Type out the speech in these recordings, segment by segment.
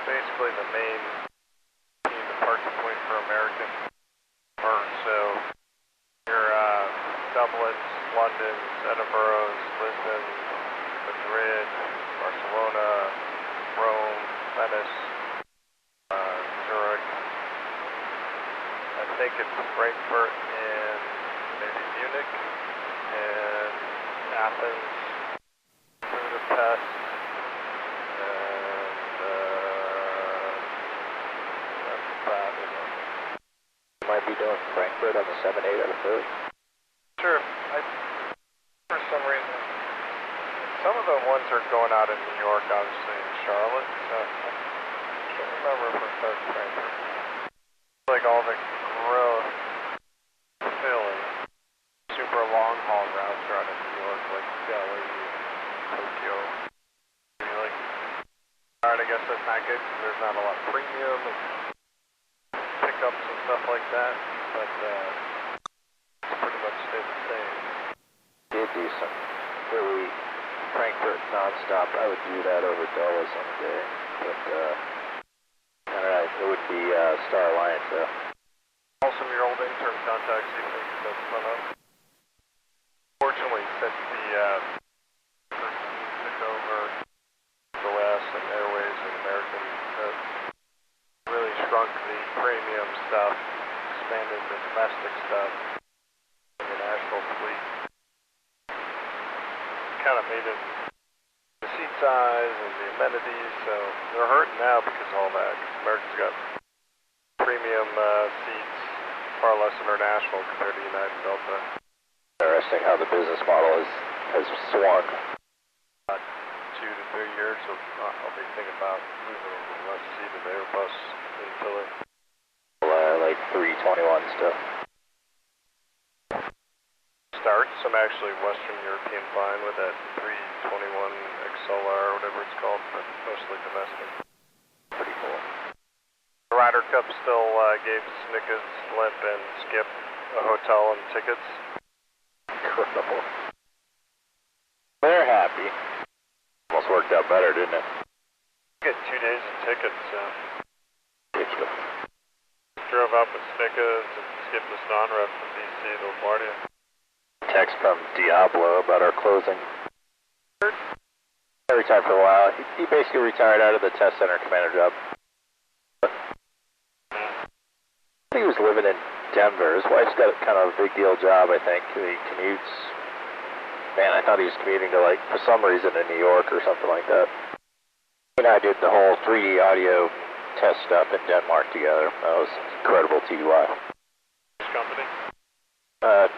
basically the main departure point for American birds. So your Dublins, Londons, Edinburghs, Lisbon, Madrid, Barcelona, Rome, Venice, Zurich. I think it's Frankfurt and maybe Munich and Athens, Budapest, and that's about it. You might be doing Frankfurt on the 7-8 out of Philly. Sure. For some reason, some of the ones are going out in New York, obviously, in Charlotte. So I can't remember if we're starting Frankfurt. Like all the growth, Philly, super long haul routes are out of New York, like Delhi, Tokyo. You're like, alright, I guess that's not good because there's not a lot of premium and pickups and stuff like that. But it's pretty much stayed the same. Did do some Philly, Frankfurt nonstop. I would do that over Dulles any day, but I don't know, it would be Star Alliance though. Call some of your old intern contacts, see if they can set fun up. Fortunately, since the person took over the West and Airways and American, really shrunk the premium stuff, expanded the domestic stuff, international fleet. Kind of made it the seat size and the amenities, so they're hurting now because of all that. Because American's got premium seats, far less international compared to United and Delta. Interesting how the business model has swung. About 2 to 3 years, I'll be thinking about moving over to less seated Airbus in Philly. Like 321 stuff. Starts, I'm actually Western European flying with that 321 XLR or whatever it's called, but mostly domestic. Pretty cool. The Ryder Cup still gave Snickers, Limp, and Skip a hotel and tickets. Incredible. They're happy. Almost worked out better, didn't it? Get 2 days of tickets. Ridiculous. Drove up with Snickers and Skip this non-rep from DC to LaGuardia. Text from Diablo about our closing. I retired for a while. He basically retired out of the test center commander job. I think he was living in Denver. His wife's got kind of a big deal job, I think. He commutes. Man, I thought he was commuting to, like, for some reason in New York or something like that. He and I did the whole 3D audio test stuff in Denmark together. That was incredible TDY. Which company?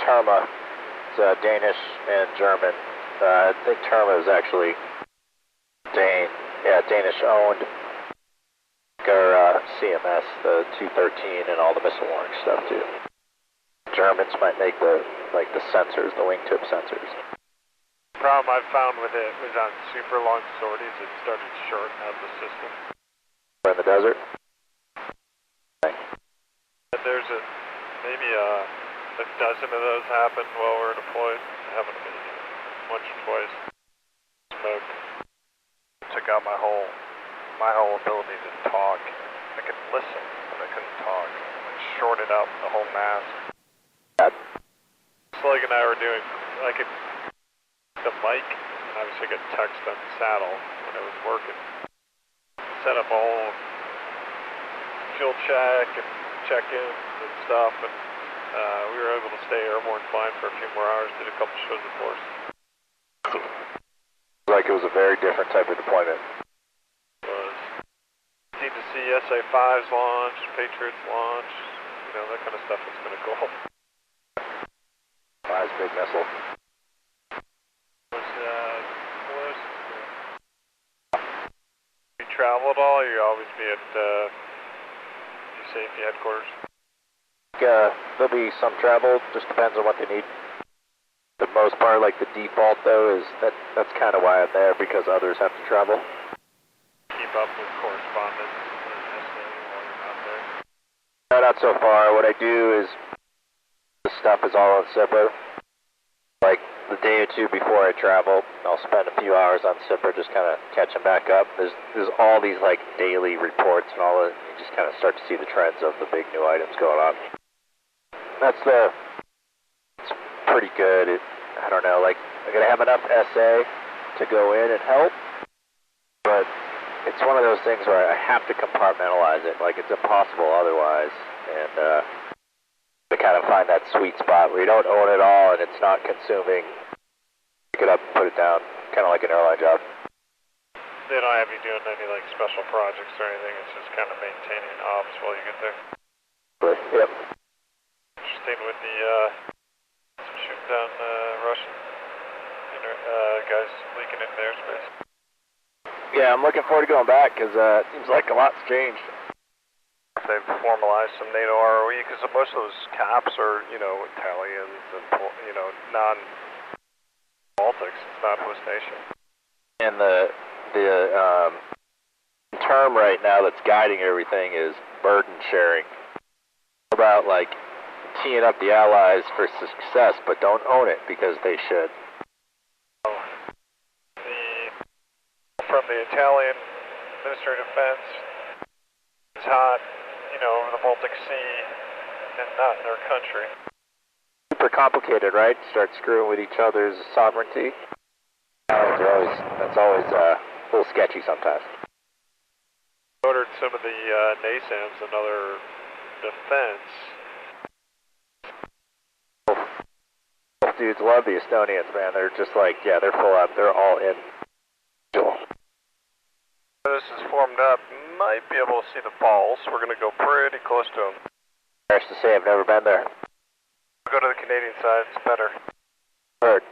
Terma. It's Danish and German. I think Terma is actually Danish owned. Our CMS, the 213 and all the missile warning stuff too. Germans might make the sensors, the wingtip sensors. The problem I found with it was on super long sorties, it started shorting out the system. We're in the desert? Okay. But there's maybe a dozen of those happened while we were deployed. Happened to me once or twice. Smoke. Took out my whole ability to talk. I could listen, but I couldn't talk. It shorted out the whole mask. Slug and I were doing, I could, the mic, and obviously I could text on the saddle when it was working. Set up a whole fuel check and check-ins and stuff, and we were able to stay airborne fine for a few more hours, did a couple shows of force. Like it was a very different type of deployment. Need to see SA-5s launch, Patriots launch, that kind of stuff is kind of cool. Five's big missile. You travel at all, or you always be at safety headquarters? There'll be some travel, just depends on what they need. For the most part, like the default though, is that's kind of why I'm there, because others have to travel. Keep up with correspondence while you're not there? No, not so far. What I do is the stuff is all on SIPO. Like the day or two before I travel, I'll spend a few hours on Sipper just kind of catching back up. There's all these like daily reports and all that. You just kind of start to see the trends of the big new items going on. It's pretty good. I don't know, like I'm gonna have enough SA to go in and help, but it's one of those things where I have to compartmentalize it. Like it's impossible otherwise, and to kind of find that sweet spot where you don't own it all and it's not consuming. Pick it up and put it down, kind of like an airline job. They don't have you doing any like special projects or anything. It's just kind of maintaining ops while you get there. Yep. Interesting with the shooting down Russian guys leaking into airspace. Yeah, I'm looking forward to going back because it seems like a lot's changed. They've formalized some NATO ROE because most of those caps are, Italians and, non-Baltics. It's not host nation. And the term right now that's guiding everything is burden sharing. About like teeing up the allies for success, but don't own it because they should. From the Italian Ministry of Defense, it's hot. Over the Baltic Sea and not in their country. Super complicated, right? Start screwing with each other's sovereignty. That's always a little sketchy sometimes. Ordered some of the NASAMs and other defense. Both dudes love the Estonians, man. They're just like, yeah, they're full up. They're all in. This is formed up. Might be able to see the falls. We're going to go pretty close to them. Nice to say, I've never been there. We'll go to the Canadian side. It's better. Heard.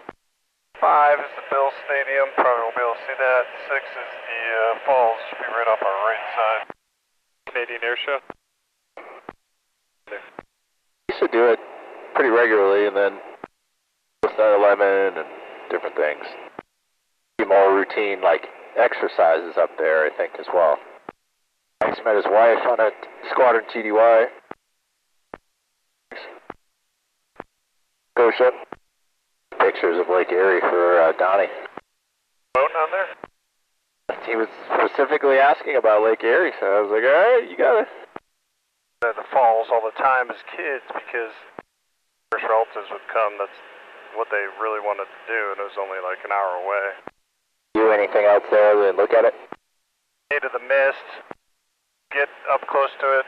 5 is the Bill Stadium. Probably won't be able to see that. 6 is the falls. Should be right off our right side. Canadian air show. We used to do it pretty regularly, and then with 9/11 and different things. Be more routine, like exercises up there, I think, as well. He's met his wife on a Squadron TDY. Scotia. Pictures of Lake Erie for Donnie. Boat on there? He was specifically asking about Lake Erie, so I was like, alright, you got it. The falls all the time as kids because first relatives would come. That's what they really wanted to do, and it was only like an hour away. Do anything else there other than look at it? Made of the mist. Get up close to it,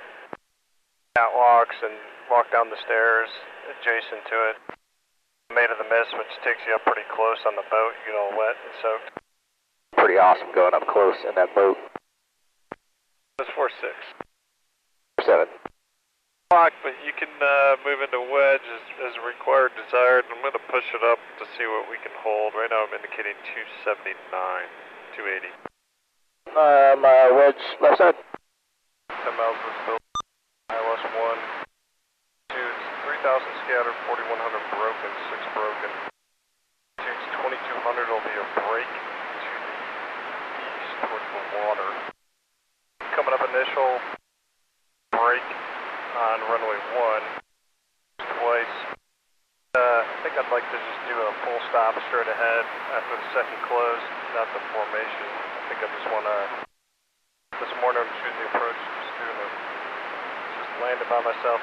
catwalks, and walk down the stairs adjacent to it. Made of the mist, which takes you up pretty close on the boat. You get all wet and soaked. Pretty awesome going up close in that boat. It's 4-6. 7. But you can move into wedge as required, desired. I'm going to push it up to see what we can hold. Right now I'm indicating 279, 280. Wedge left side. 10 miles was built. ILS 1, 2, 3,000 scattered, 4,100 broken, 6 broken. 2,200 will be a break to the east towards the water. Coming up initial break on runway 1 twice. I think I'd like to just do a full stop straight ahead after the second close, not the formation. I think I just want to, this morning I'm shooting the approach, just landing by myself,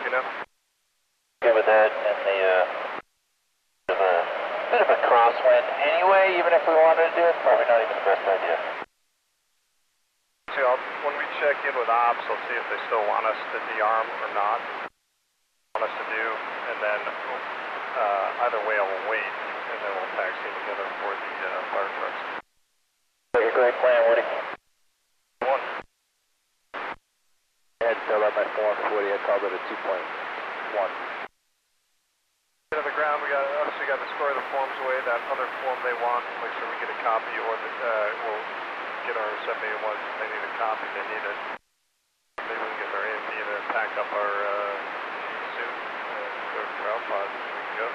Good with that, and the bit of a crosswind anyway, even if we wanted to do it, probably not even the best idea. See, when we check in with ops, I'll see if they still want us to de-arm or not. Want us to do, and then either way I will wait, and then we'll taxi together for the fire trucks. Like a great plan, Woody. 1. I had to fill out my form for Woody. I called it a 2.1. On the ground, we obviously got to square the forms away. That other form they want, make sure we get a copy, or we'll get our 781s if they need a copy. They need it. Maybe we can get their AMP and then pack up our suit and go to ground pods. We can go.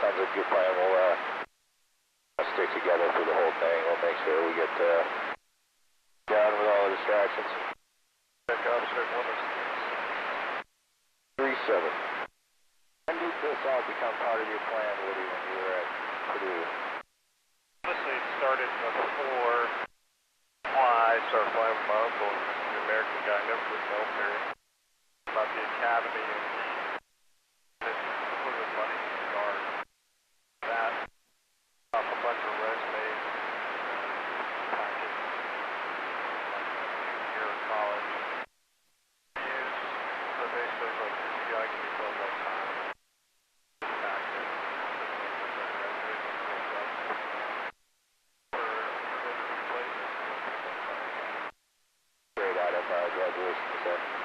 Sounds like a good plan. We'll stick together through the whole thing. We'll make sure we get down with all the distractions. Check up, check 1 or 3-7. When did this all become part of your plan, Woody, when you were at pretty... Honestly, it started before I started flying with my uncle. He was an American guy, never did military. About the academy, and he put his money in the guard. That, off a bunch of resumes, packets, like year of college. Used, so basically, like, this guy can be one more time. Packet, Straight out of graduation, you said?